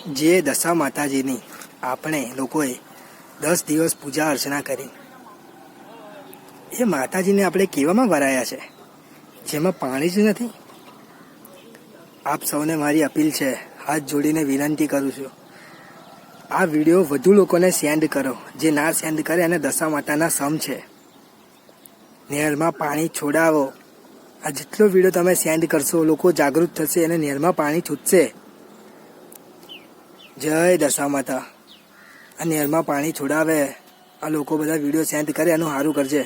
જે દશા માતાજીની આપણે લોકોએ 10 દિવસ પૂજા અર્ચના કરી, એ માતાજીને આપણે કેવામાં વરાયા છે જેમાં પાણી જ નથી. આપ સૌને મારી અપીલ છે, હાથ જોડીને વિનંતી કરું છું, આ વિડીયો વધુ લોકોને સેન્ડ કરો. જે ના સેન્ડ કરે એને દશા માતાના સમ છે. નહેરમાં પાણી છોડાવો. આ જેટલો વિડીયો તમે સેન્ડ કરશો લોકો જાગૃત થશે અને નહેરમાં પાણી છૂટશે. જય દશા માતા. આ નહેરમાં પાણી છોડાવે, આ લોકો બધા વિડીયો સેન્ડ કરે એનું સારું કરજે.